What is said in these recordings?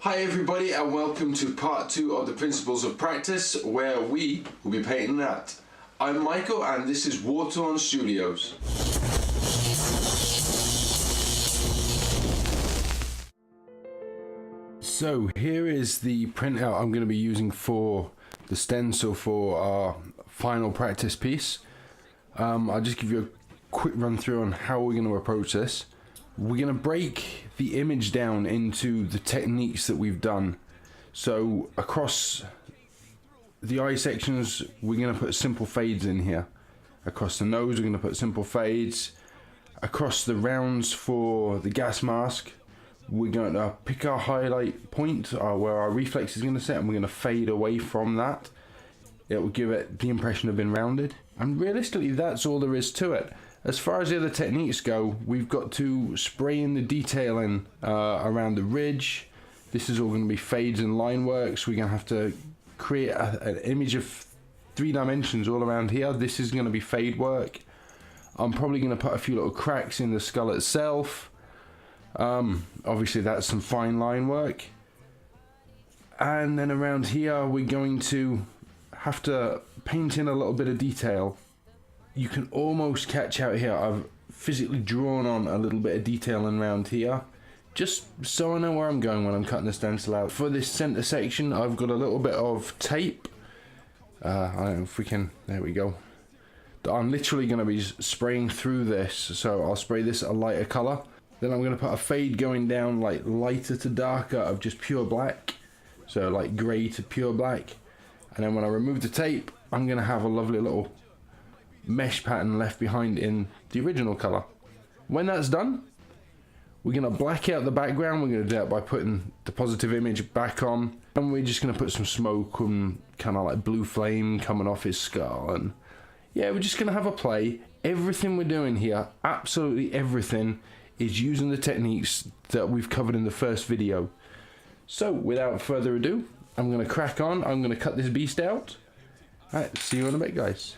Hi everybody and welcome to part 2 of the Principles of Practice, where we will be painting that. I'm Michael and this is Waterlawn Studios. So here is the printout I'm going to be using for the stencil for our final practice piece. I'll just give you a quick run through on how we're going to approach this. We're going to break the image down into the techniques that we've done. So across the eye sections, we're going to put simple fades in here. Across the nose, we're going to put simple fades. Across the rounds for the gas mask, we're going to pick our highlight point where our reflex is going to sit, and we're going to fade away from that. It will give it the impression of being rounded. And realistically, that's all there is to it. As far as the other techniques go, we've got to spray in the detailing around the ridge. This is all going to be fades and line works. We're going to have to create an image of 3 dimensions all around here. This is going to be fade work. I'm probably going to put a few little cracks in the skull itself. Obviously that's some fine line work. And then around here we're going to have to paint in a little bit of detail. You can almost catch out here, I've physically drawn on a little bit of detailing around here, just so I know where I'm going when I'm cutting the stencil out. For this center section, I've got a little bit of tape. I don't know if we can, there we go. I'm literally going to be spraying through this, so I'll spray this a lighter color. Then I'm going to put a fade going down like lighter to darker of just pure black, so like grey to pure black. And then when I remove the tape, I'm going to have a lovely little mesh pattern left behind in the original color. When that's done, we're going to black out the background. We're going to do that by putting the positive image back on, and we're just going to put some smoke and kind of like blue flame coming off his skull. And yeah, we're just going to have a play. Everything we're doing here, absolutely everything, is using the techniques that we've covered in the first video. So without further ado, I'm going to crack on. I'm going to cut this beast out. Alright, see you in a bit, guys.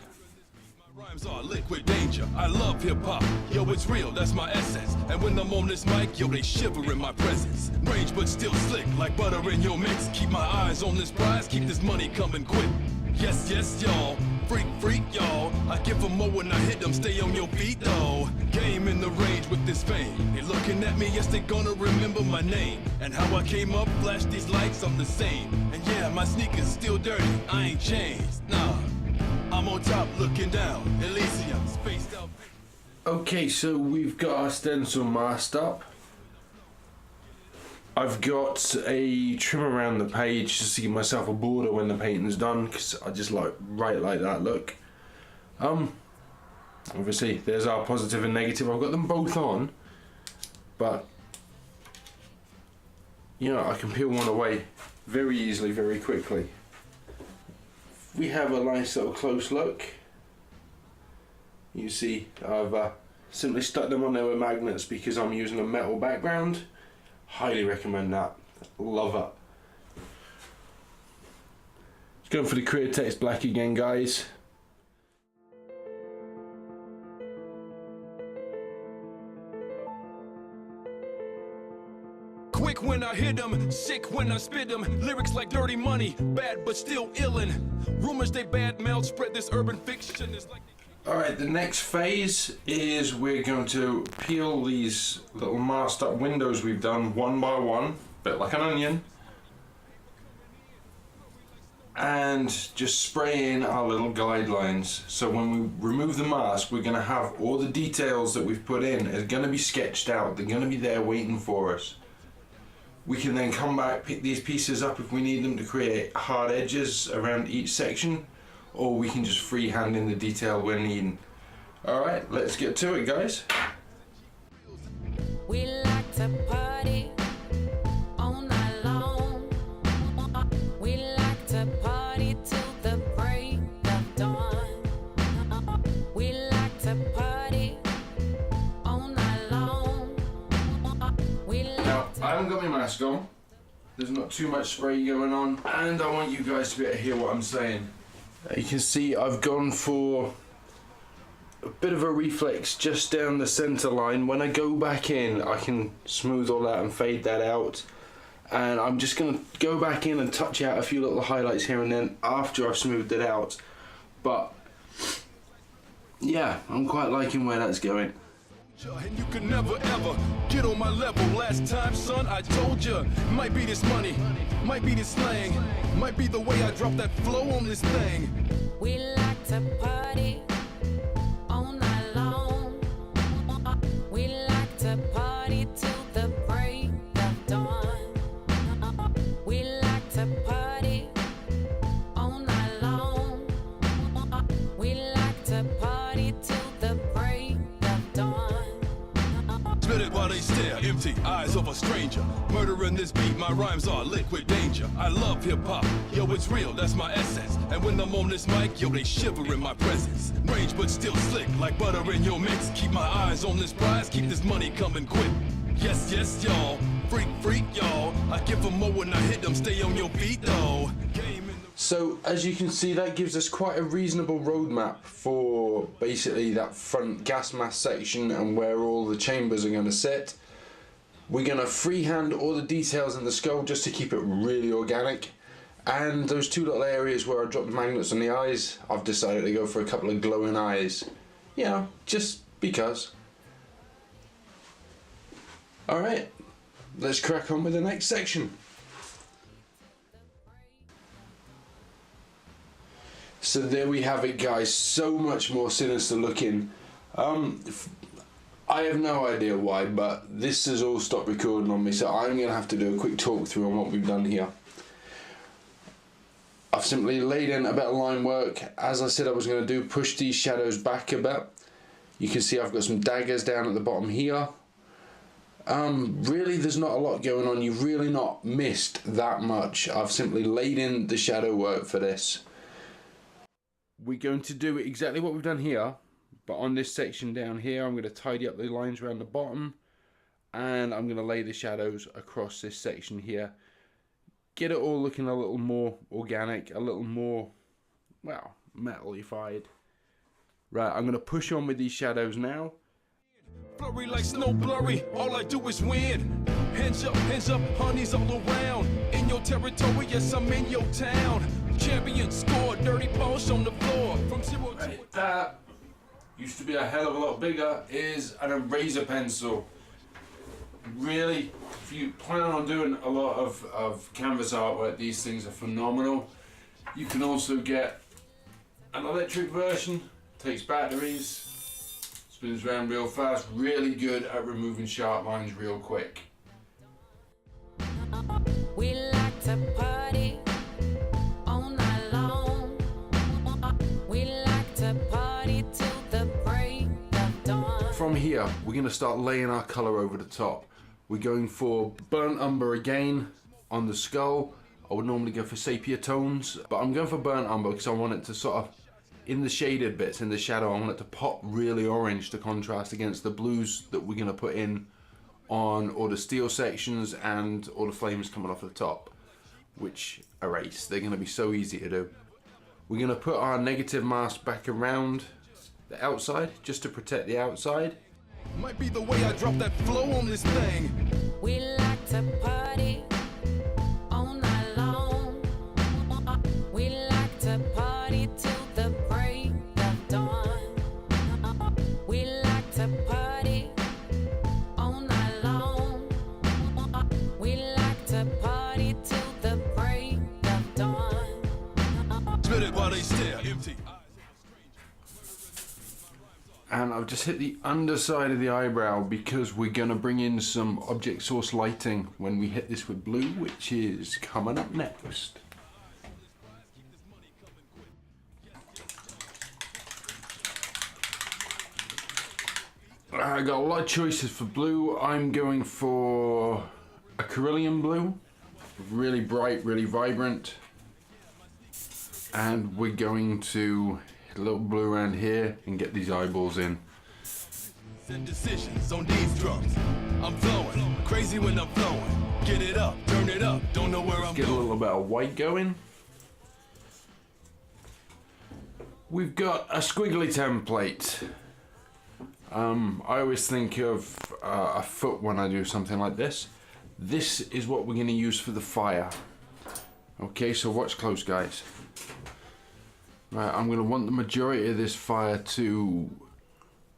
Rhymes are liquid danger. I love hip-hop. Yo, it's real, that's my essence. And when I'm on this mic, yo, they shiver in my presence. Range but still slick, like butter in your mix. Keep my eyes on this prize, keep this money coming quick. Yes, yes, y'all. Freak, freak, y'all. I give them more when I hit them. Stay on your feet, though. Game in the range with this fame. They looking at me, yes, they gonna remember my name. And how I came up, flash these lights, I'm the same. And yeah, my sneakers still dirty, I ain't changed, nah. I'm on top looking down, Elysium, spaced out. Okay, so we've got our stencil masked up. I've got a trim around the page just to give myself a border when the painting's done, because I just like that look. Obviously there's our positive and negative. I've got them both on, but you know, I can peel one away very easily, very quickly. We have a nice little close look. You see I've simply stuck them on there with magnets because I'm using a metal background. Highly recommend that. Love it. Going for the Createx black again, guys. Quick when I hit them, sick when I spit them. Lyrics like dirty money, bad but still illin'. Rumors they bad mouth spread this urban fiction is like. Alright, the next phase is we're going to peel these little masked up windows we've done one by one, a bit like an onion, and just spray in our little guidelines. So when we remove the mask, we're going to have all the details that we've put in are going to be sketched out. They're going to be there waiting for us. We can then come back, pick these pieces up if we need them to create hard edges around each section, or we can just freehand in the detail we're needing. Alright, let's get to it, guys. We like to party all night long. We like to party till the break of dawn. We like to party all night long. Now, I haven't got my mask on. There's not too much spray going on, and I want you guys to be able to hear what I'm saying. You can see I've gone for a bit of a reflex just down the center line. When I go back in, I can smooth all that and fade that out. and I'm just going to go back in and touch out a few little highlights here and then after I've smoothed it out. But yeah, I'm quite liking where that's going. And you can never ever get on my level. Last time, son, I told ya. Might be this money, might be this slang, might be the way I drop that flow on this thing. We like to party all night long. We like to party till the break of dawn. We like to party all night long. We like to party till the break of dawn. Spit it while they stare, empty eyes of a stranger. Murdering this beat, my rhymes are liquid danger. I love hip-hop, yo, it's real, that's my essence. And when I'm on this mic, yo, they shiver in my presence. Range but still slick, like butter in your mix. Keep my eyes on this prize, keep this money coming quick. Yes, yes, y'all, freak, y'all. I give them more when I hit them, stay on your feet, though. So as you can see, that gives us quite a reasonable roadmap for basically that front gas mask section and where all the chambers are going to sit. We're going to freehand all the details in the skull just to keep it really organic. And those two little areas where I dropped the magnets on the eyes, I've decided to go for a couple of glowing eyes. You know, just because. Alright, let's crack on with the next section. So there we have it, guys, so much more sinister looking. I have no idea why, but this has all stopped recording on me, so I'm going to have to do a quick talk through on what we've done here. I've simply laid in a bit of line work. As I said I was going to do, push these shadows back a bit. You can see I've got some daggers down at the bottom here. Really there's not a lot going on. You've really not missed that much. I've simply laid in the shadow work for this. We're going to do exactly what we've done here, but on this section down here I'm going to tidy up the lines around the bottom, and I'm going to lay the shadows across this section here. Get it all looking a little more organic, a little more, well, metal-ified. Right, I'm going to push on with these shadows now. Blurry like snow blurry, all I do is win. Hands up, honeys all around. In your territory, yes, I'm in your town. Champion score, dirty balls on the floor. From 0 to That used to be a hell of a lot bigger, is an eraser pencil. Really, if you plan on doing a lot of canvas artwork, these things are phenomenal. You can also get an electric version, takes batteries, spins around real fast, really good at removing sharp lines real quick. We like to party all night long. We like to party till the break of dawn. From here, we're going to start laying our colour over the top. We're going for burnt umber again on the skull. I would normally go for sepia tones, but I'm going for burnt umber because I want it to sort of, in the shaded bits, in the shadow, I want it to pop really orange to contrast against the blues that we're going to put in on all the steel sections and all the flames coming off the top, which erase. They're going to be so easy to do. We're going to put our negative mask back around the outside just to protect the outside. might be the way I drop that flow on this thing. We like to party all night long. We like to party till the break of dawn. We like to party all night long. We like to party till the break of dawn. Spit it while they stare, empty. And I've just hit the underside of the eyebrow because we're going to bring in some object source lighting when we hit this with blue, which is coming up next. I got a lot of choices for blue. I'm going for a Cerulean blue, really bright, really vibrant. And we're going to hit a little blue around here and get these eyeballs in. And decisions on these drums. I'm flowing, crazy when I'm flowing. Get it up, turn it up, don't know where I'm Get a going. little bit of white going. We've got a squiggly template. I always think of a foot when I do something like this. this is what we're going to use for the fire. Okay, so watch close, guys. Right, I'm going to want the majority of this fire to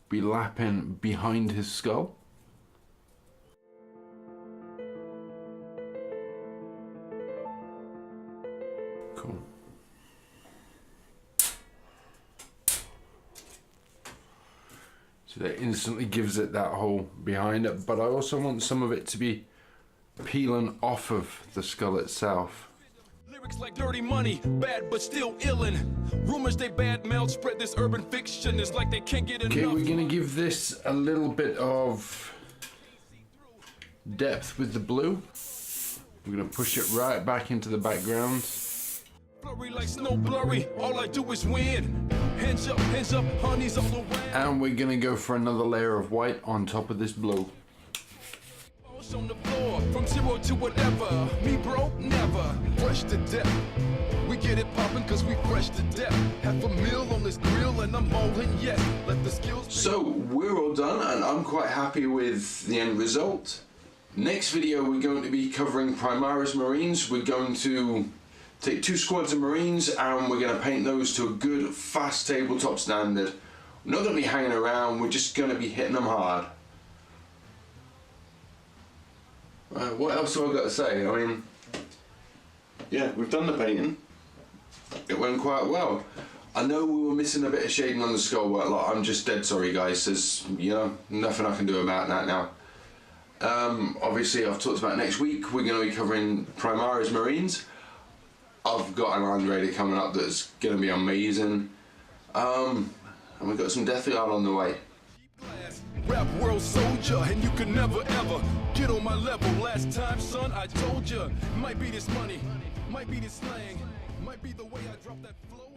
be lapping behind his skull. Cool. So that instantly gives it that hole behind it, but I also want some of it to be peeling off of the skull itself. Lyrics like dirty money, bad but still illin'. Rumors they bad mouth spread this urban fiction. It's like they can't get enough. Okay, we're gonna give this a little bit of depth with the blue. We're gonna push it right back into the background. Blurry like snow blurry, all I do is win. Hands up, honey's all around. And we're gonna go for another layer of white on top of this blue. On the floor, from zero to whatever. Me broke, never. Fresh to death. We get it poppin' cause we fresh to death. Half a meal on this grill and I'm all in yet. Let the skills. So we're all done and I'm quite happy with the end result. Next video we're going to be covering Primaris Marines. We're going to take 2 squads of Marines and we're going to paint those to a good fast tabletop standard. We're not going to be hanging around, we're just going to be hitting them hard. What else have I got to say? I mean, yeah, we've done the painting. It went quite well. I know we were missing a bit of shading on the skull. Well, I'm just dead sorry, guys. There's, you know, nothing I can do about that now. Obviously, I've talked about next week. We're going to be covering Primaris Marines. I've got an Unrated coming up that's going to be amazing. And we've got some Death Guard on the way. Rap world soldier, and you can never ever get on my level. Last time, son, I told ya. Might be this money, might be this slang, might be the way I drop that flow.